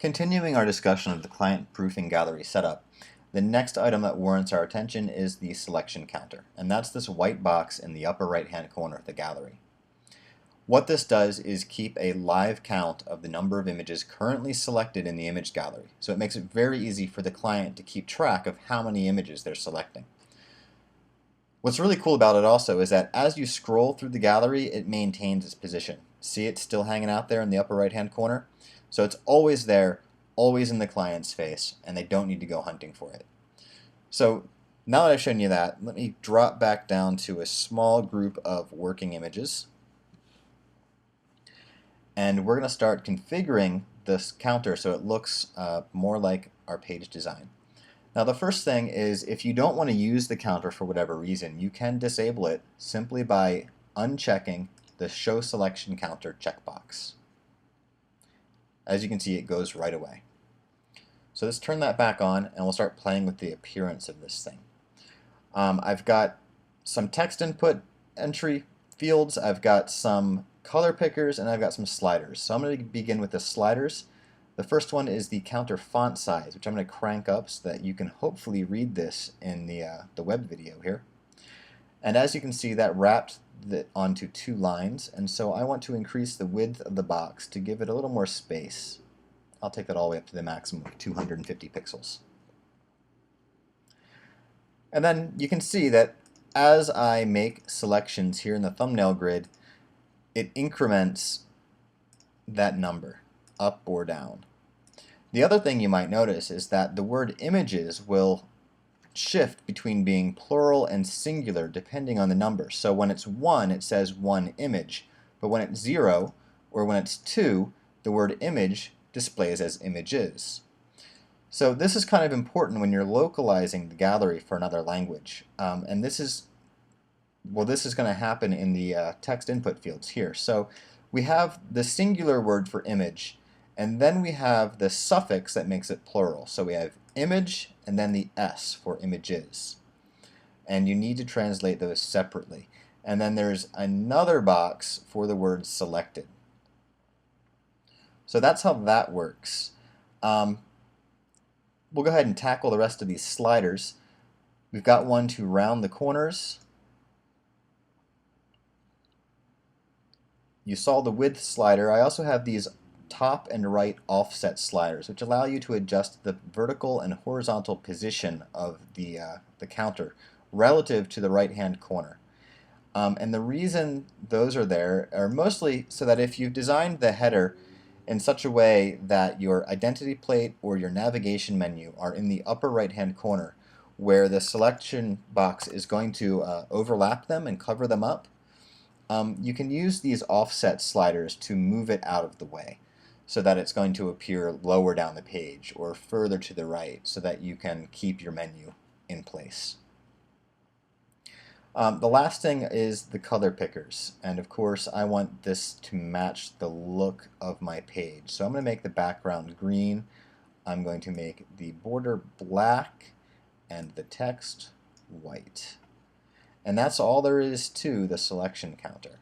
Continuing our discussion of the client proofing gallery setup, the next item that warrants our attention is the selection counter, and that's this white box in the upper right hand corner of the gallery. What this does is keep a live count of the number of images currently selected in the image gallery, so it makes it very easy for the client to keep track of how many images they're selecting. What's really cool about it also is that as you scroll through the gallery, it maintains its position. See, it's still hanging out there in the upper right hand corner? So it's always there, always in the client's face, and they don't need to go hunting for it. So now that I've shown you that, let me drop back down to a small group of working images. And we're going to start configuring this counter so it looks more like our page design. Now the first thing is, if you don't want to use the counter for whatever reason, you can disable it simply by unchecking the Show Selection Counter checkbox. As you can see, it goes right away. So let's turn that back on and we'll start playing with the appearance of this thing. I've got some text input entry fields, I've got some color pickers, and I've got some sliders. So I'm going to begin with the sliders. The first one is the counter font size, which I'm going to crank up so that you can hopefully read this in the web video here. And as you can see, that wrapped onto 2 lines, and so I want to increase the width of the box to give it a little more space. I'll take that all the way up to the maximum of 250 pixels. And then you can see that as I make selections here in the thumbnail grid, it increments that number up or down. The other thing you might notice is that the word images will shift between being plural and singular depending on the number. So when it's 1, it says 1 image, but when it's 0 or when it's 2, the word image displays as images. So this is kind of important when you're localizing the gallery for another language, and this is going to happen in the text input fields here. So we have the singular word for image, and then we have the suffix that makes it plural. So we have image and then the S for images. And you need to translate those separately. And then there's another box for the word selected. So that's how that works. We'll go ahead and tackle the rest of these sliders. We've got one to round the corners. You saw the width slider. I also have these top and right offset sliders, which allow you to adjust the vertical and horizontal position of the counter relative to the right hand corner. And the reason those are there are mostly so that if you've designed the header in such a way that your identity plate or your navigation menu are in the upper right hand corner, where the selection box is going to overlap them and cover them up, you can use these offset sliders to move it out of the way so that it's going to appear lower down the page or further to the right so that you can keep your menu in place. The last thing is the color pickers, and of course I want this to match the look of my page. So I'm going to make the background green, I'm going to make the border black, and the text white. And that's all there is to the selection counter.